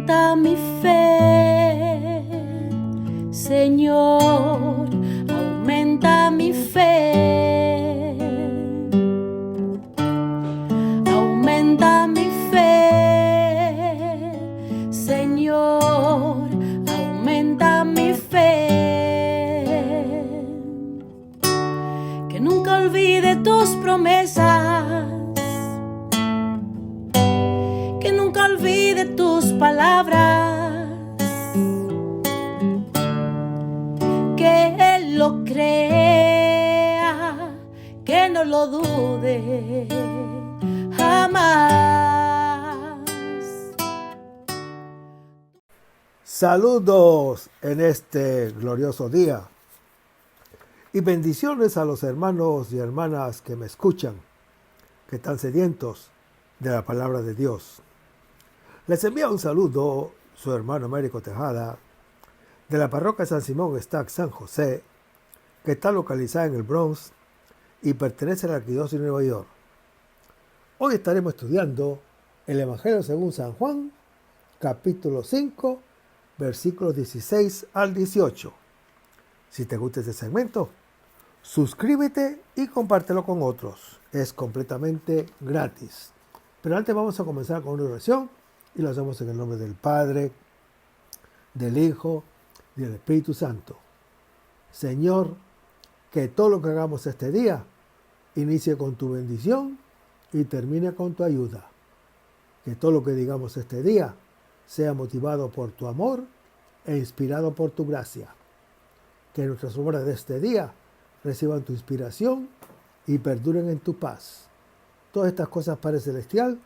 aumenta mi fe, Señor, aumenta mi fe, aumenta mi fe, Señor, aumenta mi fe, que nunca olvide tus promesas, que nunca olvide tus palabras, que Él lo crea, que no lo dude jamás. Saludos en este glorioso día y bendiciones a los hermanos y hermanas que me escuchan, que están sedientos de la palabra de Dios. Les envía un saludo su hermano Américo Tejada de la parroquia San Simón Stack San José, que está localizada en el Bronx y pertenece a la Arquidiócesis de Nueva York. Hoy estaremos estudiando el Evangelio según San Juan, capítulo 5, versículos 16 al 18. Si te gusta este segmento, suscríbete y compártelo con otros. Es completamente gratis. Pero antes vamos a comenzar con una oración y lo hacemos en el nombre del Padre, del Hijo y del Espíritu Santo. Señor, que todo lo que hagamos este día inicie con tu bendición y termine con tu ayuda. Que todo lo que digamos este día sea motivado por tu amor e inspirado por tu gracia. Que nuestras obras de este día reciban tu inspiración y perduren en tu paz. Todas estas cosas, Padre Celestial,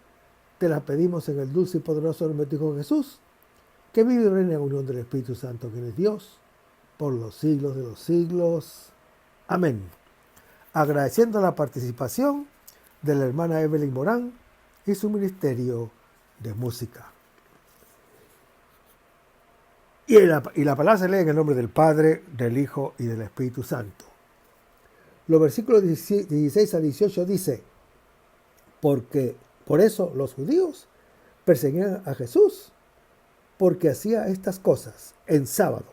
te las pedimos en el dulce y poderoso nombre de tu Hijo Jesús, que vive y reina en unión del Espíritu Santo, que es Dios, por los siglos de los siglos. Amén. Agradeciendo la participación de la hermana Evelyn Morán y su ministerio de música. Y la palabra se lee en el nombre del Padre, del Hijo y del Espíritu Santo. Los versículos 16 a 18 dice: por eso los judíos perseguían a Jesús, porque hacía estas cosas en sábado.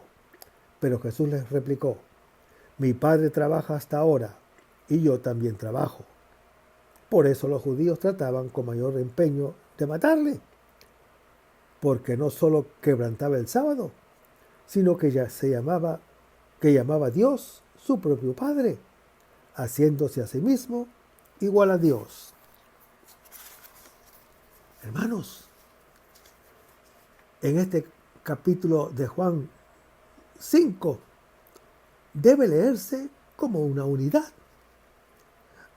Pero Jesús les replicó: mi Padre trabaja hasta ahora, y yo también trabajo. Por eso los judíos trataban con mayor empeño de matarle, porque no solo quebrantaba el sábado, sino que ya llamaba a Dios su propio Padre, haciéndose a sí mismo igual a Dios. Hermanos, en este capítulo de Juan 5 debe leerse como una unidad,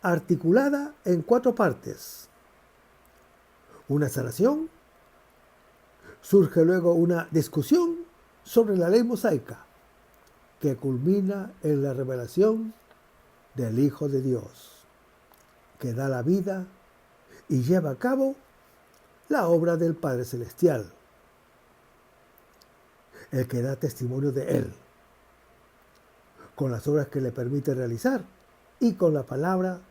articulada en 4 partes. Una sanación, surge luego una discusión sobre la ley mosaica, que culmina en la revelación del Hijo de Dios, que da la vida y lleva a cabo la obra del Padre Celestial, el que da testimonio de Él, con las obras que le permite realizar y con la palabra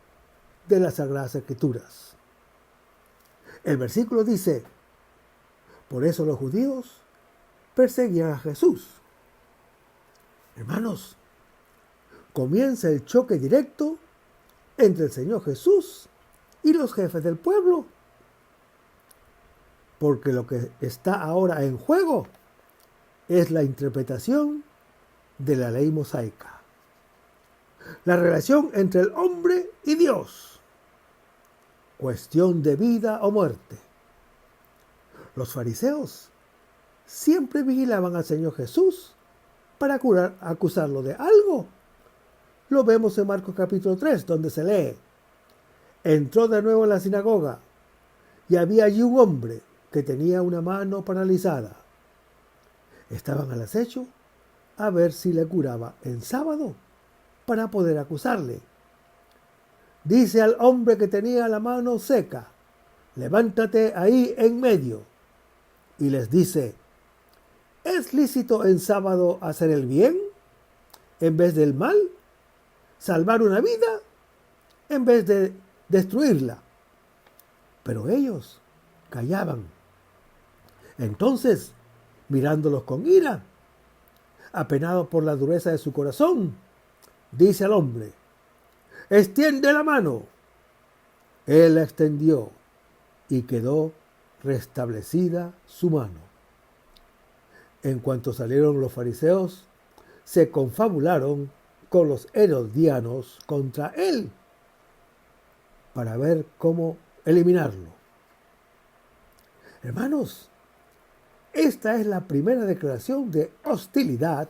de las Sagradas Escrituras. El versículo dice: por eso los judíos perseguían a Jesús. Hermanos, comienza el choque directo entre el Señor Jesús y los jefes del pueblo, porque lo que está ahora en juego es la interpretación de la ley mosaica, la relación entre el hombre y Dios, cuestión de vida o muerte. Los fariseos siempre vigilaban al Señor Jesús para acusarlo de algo. Lo vemos en Marcos capítulo 3, donde se lee: entró de nuevo en la sinagoga y había allí un hombre que tenía una mano paralizada. Estaban al acecho a ver si le curaba en sábado para poder acusarle. Dice al hombre que tenía la mano seca: levántate ahí en medio. Y les dice: ¿es lícito en sábado hacer el bien en vez del mal? ¿Salvar una vida en vez de destruirla? Pero ellos callaban. Entonces, mirándolos con ira, apenado por la dureza de su corazón, dice al hombre: extiende la mano. Él la extendió y quedó restablecida su mano. En cuanto salieron los fariseos, se confabularon con los herodianos contra él para ver cómo eliminarlo. Hermanos, esta es la primera declaración de hostilidad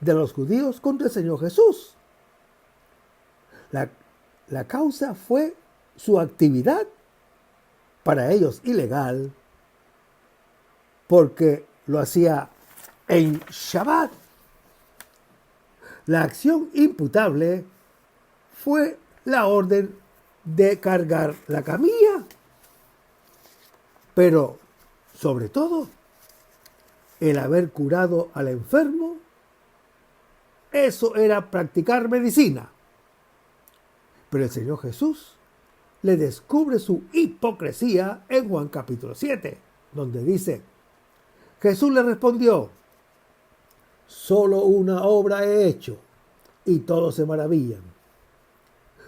de los judíos contra el Señor Jesús. La causa fue su actividad, para ellos ilegal, porque lo hacía en Shabbat. La acción imputable fue la orden de cargar la camilla, pero sobre todo el haber curado al enfermo. Eso era practicar medicina. Pero el Señor Jesús le descubre su hipocresía en Juan capítulo 7, donde dice: Jesús le respondió: solo una obra he hecho, y todos se maravillan.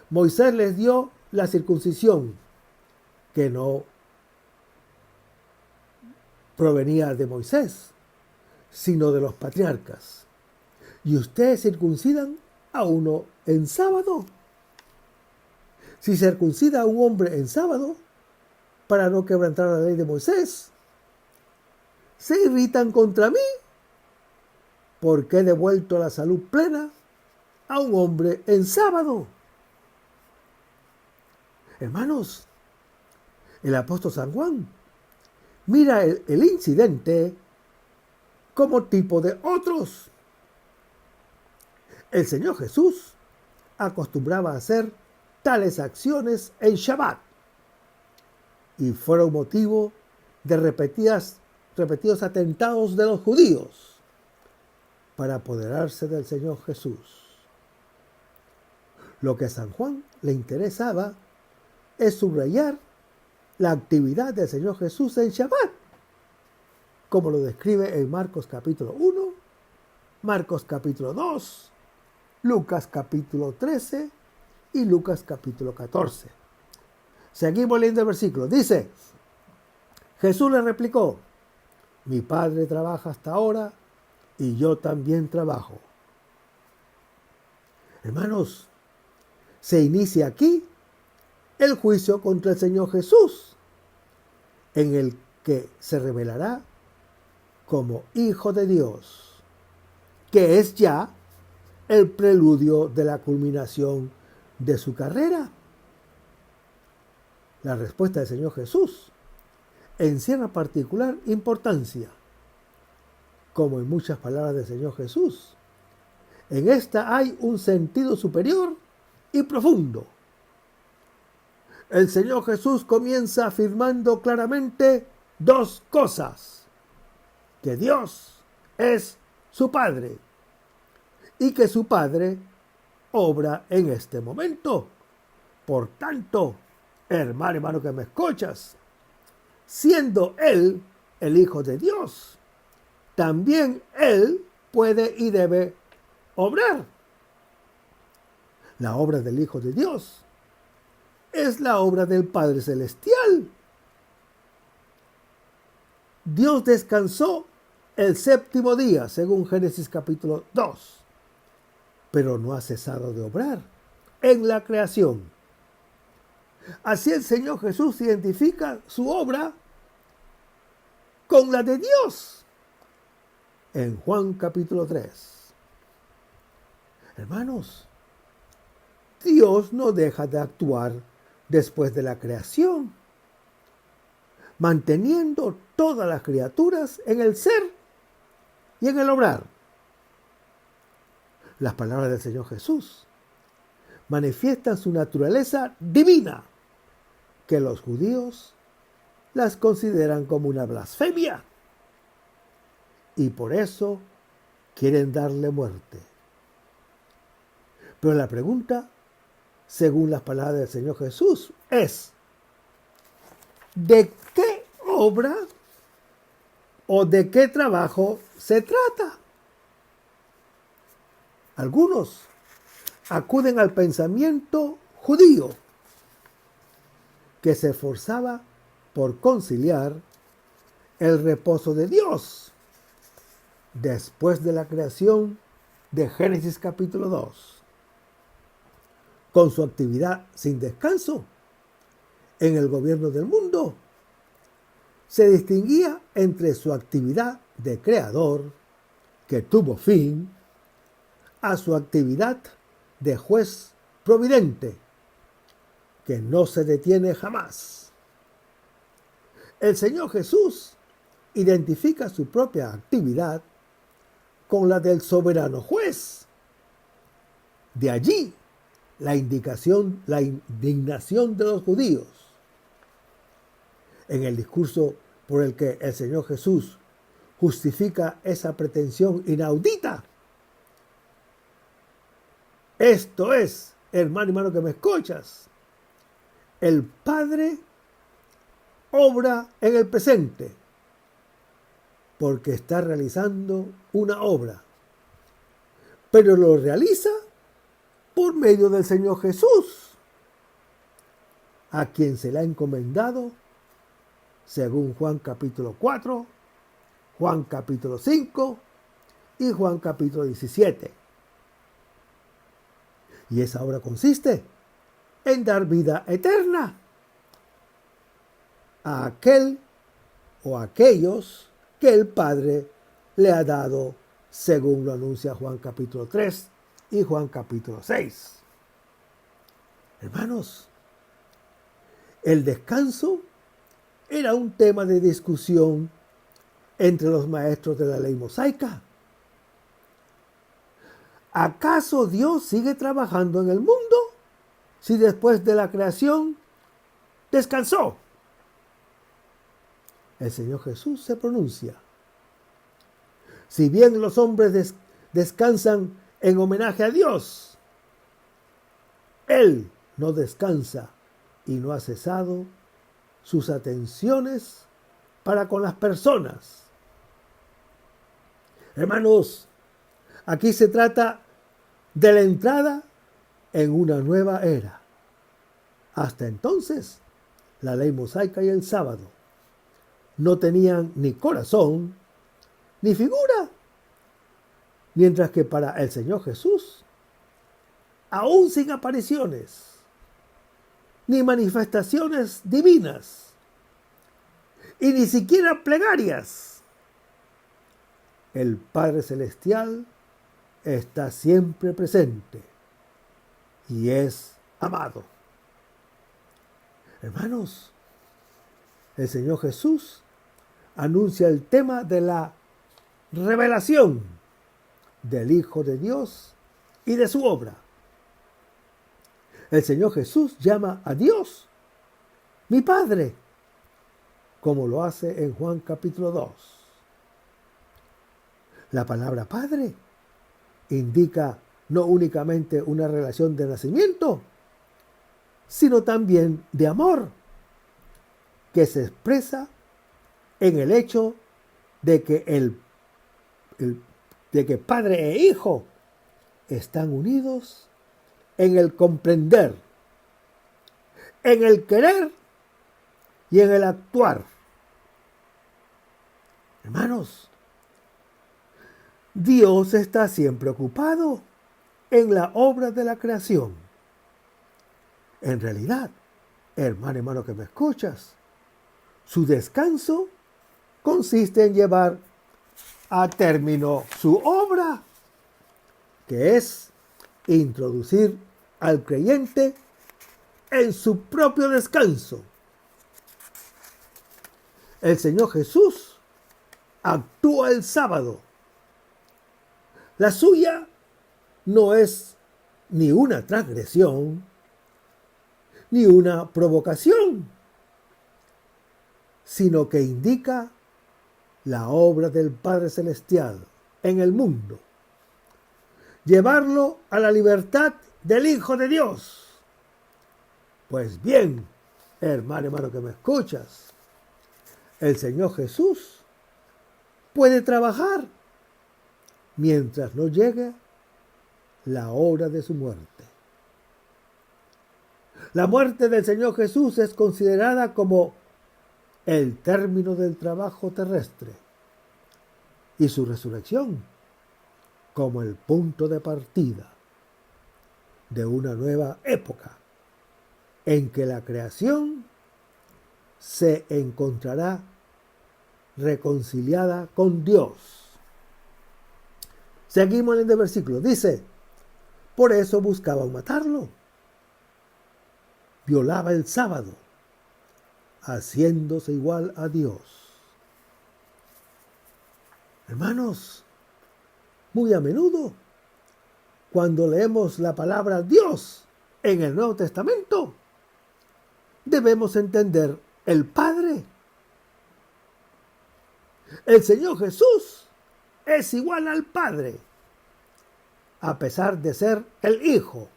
Moisés les dio la circuncisión, que no provenía de Moisés, sino de los patriarcas. Y ustedes circuncidan a uno en sábado. Si circuncida a un hombre en sábado, para no quebrantar la ley de Moisés, se irritan contra mí, porque he devuelto la salud plena a un hombre en sábado. Hermanos, el apóstol San Juan mira el incidente como tipo de otros. El Señor Jesús acostumbraba a hacer tales acciones en Shabbat y fueron motivo de repetidos atentados de los judíos para apoderarse del Señor Jesús. Lo que a San Juan le interesaba es subrayar la actividad del Señor Jesús en Shabbat, como lo describe en Marcos capítulo 1, Marcos capítulo 2, Lucas capítulo 13 y Lucas capítulo 14. Seguimos leyendo el versículo. Dice: Jesús le replicó: mi Padre trabaja hasta ahora y yo también trabajo. Hermanos, se inicia aquí el juicio contra el Señor Jesús, en el que se revelará como Hijo de Dios, que es ya el preludio de la culminación de su carrera. La respuesta del Señor Jesús encierra particular importancia, como en muchas palabras del Señor Jesús. En esta hay un sentido superior y profundo. El Señor Jesús comienza afirmando claramente dos cosas: que Dios es su Padre y que su Padre obra en este momento. Por tanto, hermano que me escuchas, siendo Él el Hijo de Dios, también Él puede y debe obrar. La obra del Hijo de Dios es la obra del Padre Celestial. Dios descansó el séptimo día, según Génesis capítulo 2, pero no ha cesado de obrar en la creación. Así el Señor Jesús identifica su obra con la de Dios en Juan capítulo 3. Hermanos, Dios no deja de actuar después de la creación, manteniendo todas las criaturas en el ser y en el obrar. Las palabras del Señor Jesús manifiestan su naturaleza divina, que los judíos las consideran como una blasfemia y por eso quieren darle muerte. Pero la pregunta, según las palabras del Señor Jesús, es: ¿de qué obra o de qué trabajo se trata. Algunos acuden al pensamiento judío, que se esforzaba por conciliar el reposo de Dios después de la creación de Génesis capítulo 2, con su actividad sin descanso en el gobierno del mundo. Se distinguía entre su actividad de creador, que tuvo fin, a su actividad de juez providente, que no se detiene jamás. El Señor Jesús identifica su propia actividad con la del soberano juez. De allí la indignación de los judíos. En el discurso por el que el Señor Jesús justifica esa pretensión inaudita. Esto es, hermano que me escuchas, el Padre obra en el presente porque está realizando una obra, pero lo realiza por medio del Señor Jesús, a quien se le ha encomendado, según Juan capítulo 4, Juan capítulo 5 y Juan capítulo 17. Y esa obra consiste en dar vida eterna a aquel o aquellos que el Padre le ha dado, según lo anuncia Juan capítulo 3 y Juan capítulo 6. Hermanos, el descanso era un tema de discusión entre los maestros de la ley mosaica. ¿Acaso Dios sigue trabajando en el mundo si después de la creación descansó? El Señor Jesús se pronuncia. Si bien los hombres descansan en homenaje a Dios, Él no descansa y no ha cesado sus atenciones para con las personas. Hermanos, aquí se trata de la entrada en una nueva era. Hasta entonces, la ley mosaica y el sábado no tenían ni corazón ni figura, mientras que para el Señor Jesús, aún sin apariciones ni manifestaciones divinas y ni siquiera plegarias, el Padre Celestial está siempre presente y es amado. Hermanos, el Señor Jesús anuncia el tema de la revelación del Hijo de Dios y de su obra. El Señor Jesús llama a Dios mi Padre, como lo hace en Juan capítulo 2. La palabra Padre indica no únicamente una relación de nacimiento, sino también de amor, que se expresa en el hecho de que de que padre e hijo están unidos en el comprender, en el querer y en el actuar. Hermanos, Dios está siempre ocupado en la obra de la creación. En realidad, hermano que me escuchas, su descanso consiste en llevar a término su obra, que es introducir al creyente en su propio descanso. El Señor Jesús actúa el sábado. La suya no es ni una transgresión, ni una provocación, sino que indica la obra del Padre Celestial en el mundo. Llevarlo a la libertad del Hijo de Dios. Pues bien, hermano que me escuchas, el Señor Jesús puede trabajar mientras no llegue la hora de su muerte. La muerte del Señor Jesús es considerada como el término del trabajo terrestre y su resurrección como el punto de partida de una nueva época en que la creación se encontrará reconciliada con Dios. Seguimos en el versículo. Dice, por eso buscaban matarlo. Violaba el sábado, haciéndose igual a Dios. Hermanos, muy a menudo, cuando leemos la palabra Dios en el Nuevo Testamento, debemos entender el Padre. El Señor Jesús es igual al Padre, a pesar de ser el Hijo.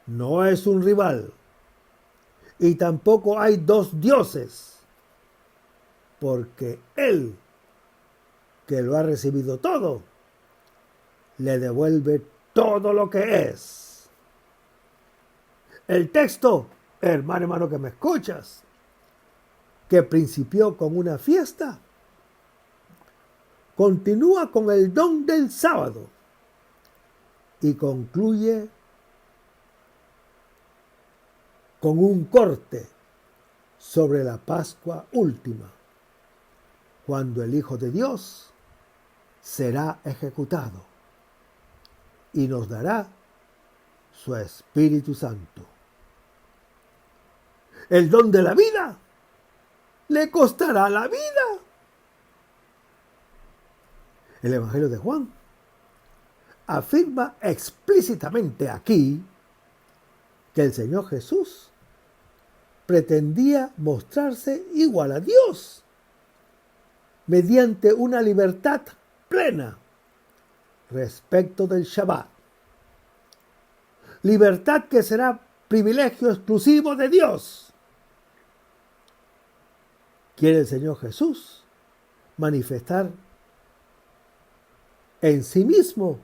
No es un rival, y tampoco hay dos dioses, porque Él, que lo ha recibido todo, le devuelve todo lo que es. El texto, hermano que me escuchas, que principió con una fiesta, continúa con el don del sábado y concluye con un corte sobre la Pascua última, cuando el Hijo de Dios será ejecutado y nos dará su Espíritu Santo. El don de la vida le costará la vida. El Evangelio de Juan afirma explícitamente aquí que el Señor Jesús pretendía mostrarse igual a Dios mediante una libertad plena respecto del Shabbat. Libertad que será privilegio exclusivo de Dios. Quiere el Señor Jesús manifestar en sí mismo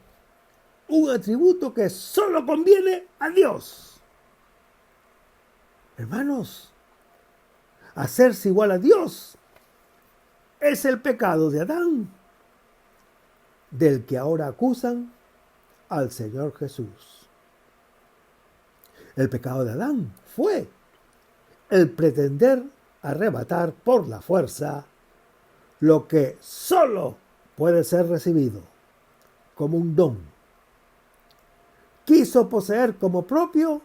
un atributo que solo conviene a Dios. Hermanos, hacerse igual a Dios es el pecado de Adán, del que ahora acusan al Señor Jesús. El pecado de Adán fue el pretender arrebatar por la fuerza lo que solo puede ser recibido como un don. Quiso poseer como propio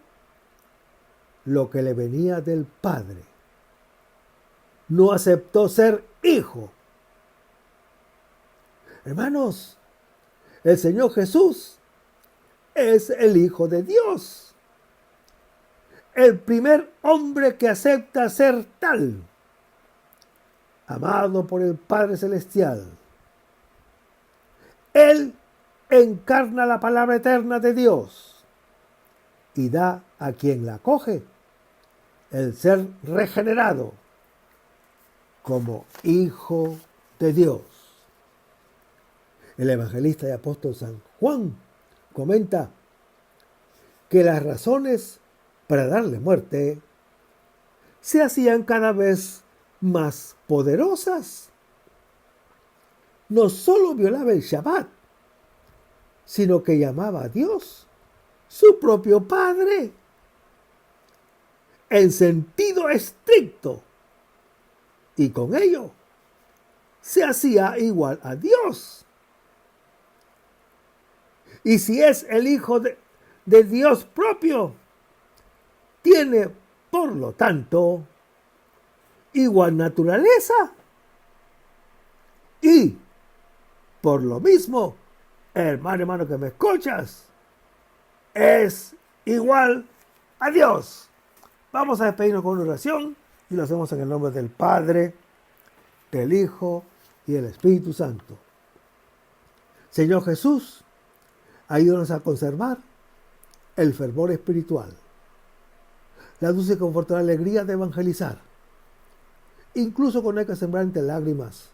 lo que le venía del Padre. No aceptó ser hijo. Hermanos, el Señor Jesús es el Hijo de Dios. El primer hombre que acepta ser tal, amado por el Padre Celestial. Él encarna la palabra eterna de Dios y da a quien la acoge el ser regenerado como Hijo de Dios. El evangelista y apóstol San Juan comenta que las razones para darle muerte se hacían cada vez más poderosas. No solo violaba el Shabbat, sino que llamaba a Dios su propio Padre, en sentido estricto, y con ello se hacía igual a Dios. Y si es el Hijo de Dios propio, tiene, por lo tanto, igual naturaleza. Y, por lo mismo, hermano que me escuchas, es igual a Dios. Vamos a despedirnos con una oración y lo hacemos en el nombre del Padre, del Hijo y del Espíritu Santo. Señor Jesús, ayúdanos a conservar el fervor espiritual, la dulce y confortadora alegría de evangelizar, incluso cuando hay que sembrar entre lágrimas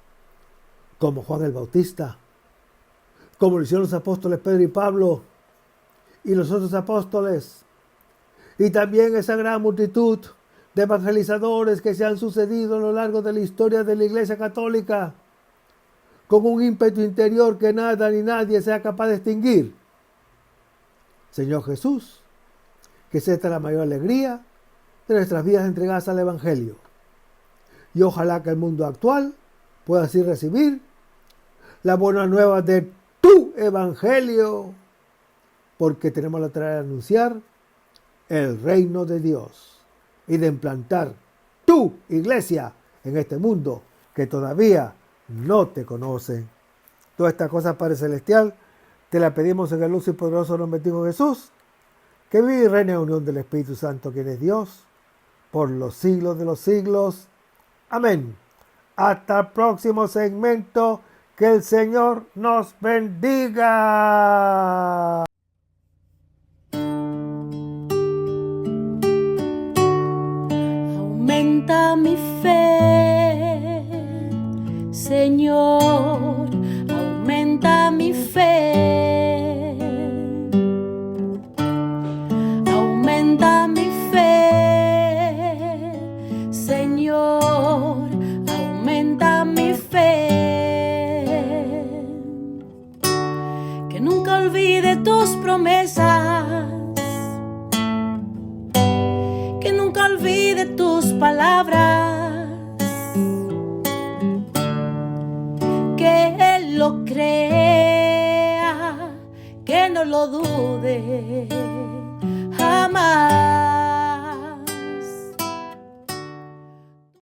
como Juan el Bautista, como lo hicieron los apóstoles Pedro y Pablo y los otros apóstoles, y también esa gran multitud de evangelizadores que se han sucedido a lo largo de la historia de la Iglesia Católica, con un ímpetu interior que nada ni nadie sea capaz de extinguir. Señor Jesús, que sea esta la mayor alegría de nuestras vidas entregadas al Evangelio. Y ojalá que el mundo actual pueda así recibir la buena nueva de tu Evangelio, porque tenemos la tarea de anunciar el reino de Dios y de implantar tu iglesia en este mundo que todavía no te conoce. Todas estas cosas, Padre Celestial, te las pedimos en el luz y poderoso nombre de Jesús, que vive y reina en unión del Espíritu Santo, quien es Dios, por los siglos de los siglos. Amén. Hasta el próximo segmento. Que el Señor nos bendiga. Aumenta mi fe, Señor, aumenta mi fe. Aumenta mi fe, Señor, aumenta mi fe. Que nunca olvide tus promesas, que nunca olvide tus palabras, que Él lo crea, que no lo dude jamás.